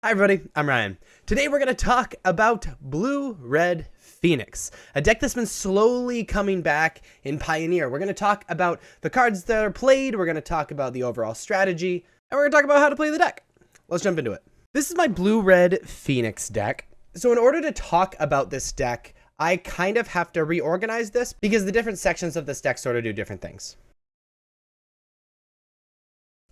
Hi everybody, I'm Ryan. Today we're going to talk about Blue-Red Phoenix, a deck that's been slowly coming back in Pioneer. We're going to talk about the cards that are played, we're going to talk about the overall strategy, and we're going to talk about how to play the deck. Let's jump into it. This is my Blue-Red Phoenix deck. So in order to talk about this deck, I kind of have to reorganize this because the different sections of this deck sort of do different things.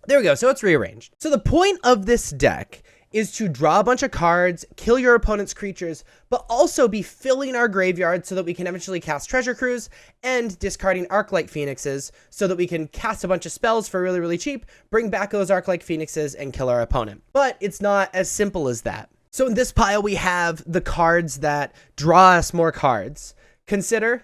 There we go, so it's rearranged. So the point of this deck is to draw a bunch of cards, kill your opponent's creatures, but also be filling our graveyard so that we can eventually cast Treasure Cruise and discarding Arc-like Phoenixes so that we can cast a bunch of spells for really, really cheap, bring back those Arc-like Phoenixes and kill our opponent. But it's not as simple as that. So in this pile, we have the cards that draw us more cards. Consider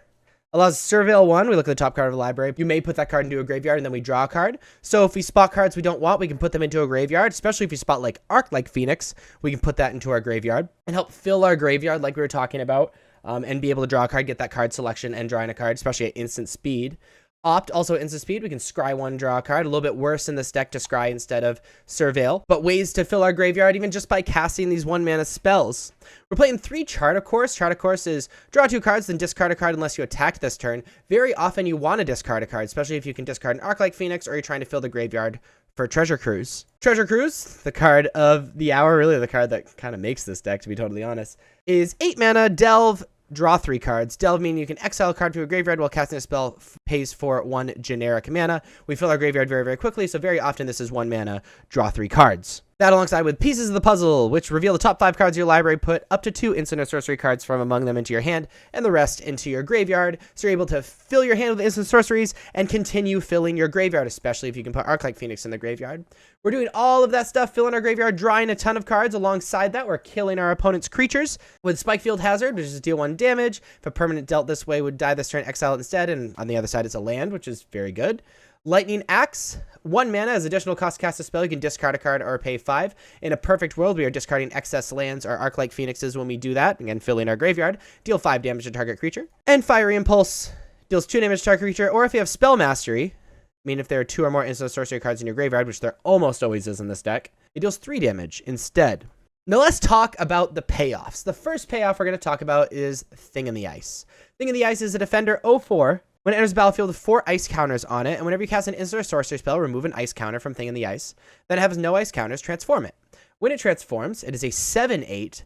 allows Surveil 1, we look at the top card of the library. You may put that card into a graveyard and then we draw a card. So if we spot cards we don't want, we can put them into a graveyard, especially if you spot like Arc-like Phoenix, we can put that into our graveyard and help fill our graveyard like we were talking about, and be able to draw a card, get that card selection and drawing a card, especially at instant speed. Opt, also instant speed, we can scry 1, draw a card. A little bit worse in this deck to scry instead of Surveil, but ways to fill our graveyard even just by casting these 1-mana spells. We're playing 3 Chart of Course. Chart of Course is draw 2 cards, then discard a card unless you attack this turn. Very often you want to discard a card, especially if you can discard an Arc-like Phoenix or you're trying to fill the graveyard for Treasure Cruise. Treasure Cruise, the card of the hour, really the card that kind of makes this deck, to be totally honest, is 8 mana, Delve, draw 3 cards. Delve meaning you can exile a card to a graveyard while casting a spell pays for 1 generic mana. We fill our graveyard very, very quickly, so very often this is 1 mana, draw 3 cards. That alongside with Pieces of the Puzzle, which reveal the top 5 cards of your library, put up to 2 instant or sorcery cards from among them into your hand, and the rest into your graveyard, so you're able to fill your hand with instant sorceries and continue filling your graveyard, especially if you can put Arc-like Phoenix in the graveyard. We're doing all of that stuff, filling our graveyard, drawing a ton of cards. Alongside that, we're killing our opponent's creatures with Spikefield Hazard, which is deal 1 damage. If a permanent dealt this way would die this turn, exile it instead, and on the other side it's a land, which is very good. Lightning Axe, 1 mana as additional cost to cast a spell. You can discard a card or pay 5. In a perfect world, we are discarding excess lands or Arc-like Phoenixes when we do that. Again, filling our graveyard. Deal 5 damage to target creature. And Fiery Impulse deals 2 damage to target creature, or if you have Spell Mastery, I mean if there are 2 or more instant sorcery cards in your graveyard, which there almost always is in this deck, it deals 3 damage instead. Now let's talk about the payoffs. The first payoff we're going to talk about is Thing in the Ice. Thing in the Ice is a Defender 04. When it enters the battlefield with 4 ice counters on it, and whenever you cast an instant or sorcery spell, remove an ice counter from Thing in the Ice. Then it has no ice counters, transform it. When it transforms, it is a 7/8,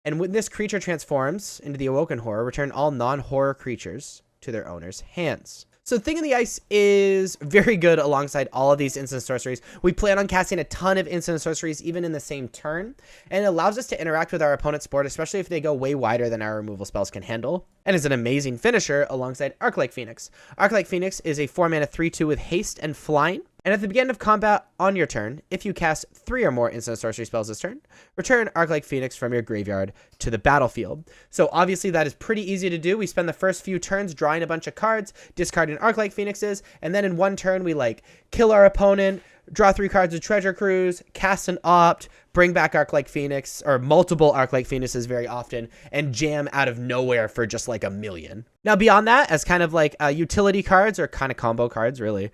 and when this creature transforms into the Awoken Horror, return all non-horror creatures to their owner's hands. So Thing in the Ice is very good alongside all of these instant sorceries. We plan on casting a ton of instant sorceries even in the same turn, and it allows us to interact with our opponent's board, especially if they go way wider than our removal spells can handle, and is an amazing finisher alongside Arc-like Phoenix. Arc-like Phoenix is a 4 mana 3/2 with haste and flying. And at the beginning of combat on your turn, if you cast 3 or more instant sorcery spells this turn, return Arc-like Phoenix from your graveyard to the battlefield. So obviously that is pretty easy to do. We spend the first few turns drawing a bunch of cards, discarding Arc-like Phoenixes, and then in one turn we like kill our opponent, draw 3 cards with Treasure Cruise, cast an Opt, bring back Arc-like Phoenix, or multiple Arc-like Phoenixes very often, and jam out of nowhere for just like 1,000,000. Now beyond that, as kind of like utility cards, or kind of combo cards really,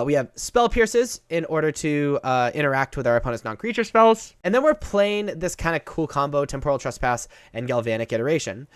we have Spell Pierces in order to interact with our opponent's non-creature spells. And then we're playing this kind of cool combo, Temporal Trespass and Galvanic Iteration.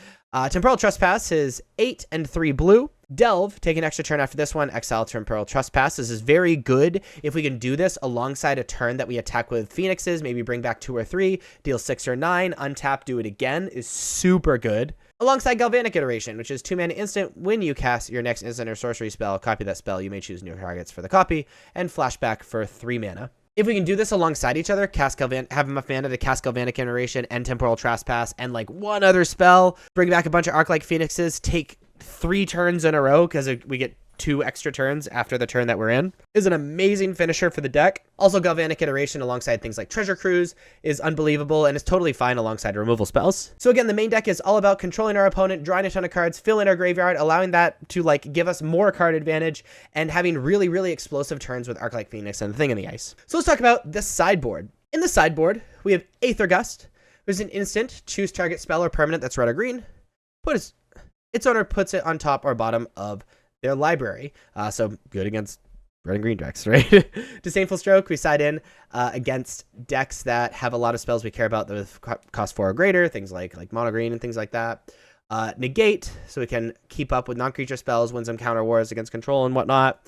Temporal Trespass is 8 and 3 blue. Delve, take an extra turn after this one, exile Temporal Trespass. This is very good if we can do this alongside a turn that we attack with Phoenixes, maybe bring back 2 or 3, deal 6 or 9, untap, do it again, is super good. Alongside Galvanic Iteration, which is 2 mana instant. When you cast your next instant or sorcery spell, copy that spell. You may choose new targets for the copy, and flashback for 3 mana. If we can do this alongside each other, have enough mana to cast Galvanic Iteration and Temporal Trespass and like one other spell, bring back a bunch of Arc-like Phoenixes, take 3 turns in a row because we get 2 extra turns after the turn that we're in, is an amazing finisher for the deck. Also, Galvanic Iteration alongside things like Treasure Cruise is unbelievable and is totally fine alongside removal spells. So again, the main deck is all about controlling our opponent, drawing a ton of cards, filling our graveyard, allowing that to like give us more card advantage, and having really, really explosive turns with Arc-like Phoenix and Thing in the Ice. So let's talk about the sideboard. In the sideboard, we have Aether Gust. There's an instant, choose target spell or permanent that's red or green. Its owner puts it on top or bottom of their library. So good against red and green decks, right? Disdainful Stroke, we side in against decks that have a lot of spells we care about that cost 4 or greater, things like mono green and things like that. Negate, so we can keep up with non-creature spells, win some counter wars against control and whatnot.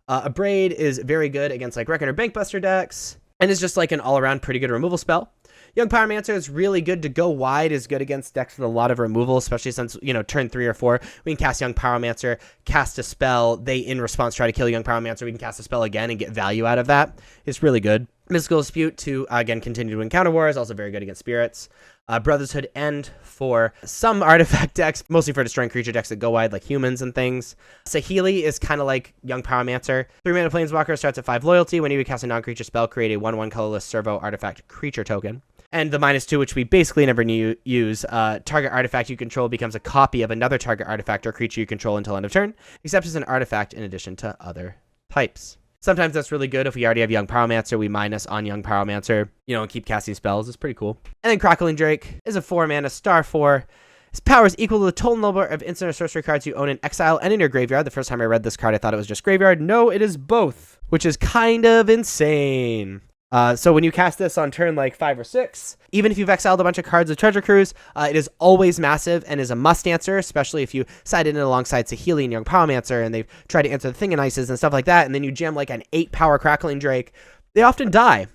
Abrade is very good against like Reckoner Bankbuster decks, and is just like an all-around pretty good removal spell. Young Pyromancer is really good to go wide, is good against decks with a lot of removal, especially since, you know, turn 3 or 4, we can cast Young Pyromancer, cast a spell, they in response try to kill Young Pyromancer, we can cast a spell again and get value out of that. It's really good. Mystical Dispute to, again, continue to win counter wars, also very good against spirits. Brotherhood End for some artifact decks, mostly for destroying creature decks that go wide like humans and things. Saheeli is kind of like Young Pyromancer. 3-mana Planeswalker starts at 5 loyalty. When you cast a non-creature spell, create a 1/1 colorless servo artifact creature token. And the -2, which we basically never use, target artifact you control becomes a copy of another target artifact or creature you control until end of turn, except as an artifact in addition to other types. Sometimes that's really good. If we already have Young Pyromancer, we minus on Young Pyromancer, you know, and keep casting spells. It's pretty cool. And then Crackling Drake is a 4-mana star 4. His power is equal to the total number of instant or sorcery cards you own in exile and in your graveyard. The first time I read this card, I thought it was just graveyard. No, it is both, which is kind of insane. So when you cast this on turn like 5 or 6, even if you've exiled a bunch of cards of Treasure Cruise, it is always massive and is a must answer, especially if you side in alongside Saheeli and Young Pyromancer and they've tried to answer the Thing and Ices and stuff like that, and then you jam like an 8-power Crackling Drake. They often die.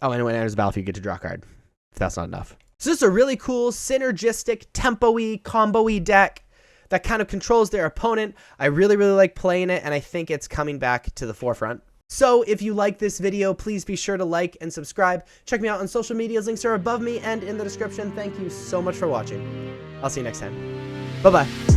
Oh, and when it enters the battlefield, you get to draw a card, if that's not enough. So this is a really cool, synergistic, tempo-y, combo-y deck that kind of controls their opponent. I really, really like playing it, and I think it's coming back to the forefront. So if you like this video, please be sure to like and subscribe. Check me out on social medias. Links are above me and in the description. Thank you so much for watching. I'll see you next time. Bye-bye.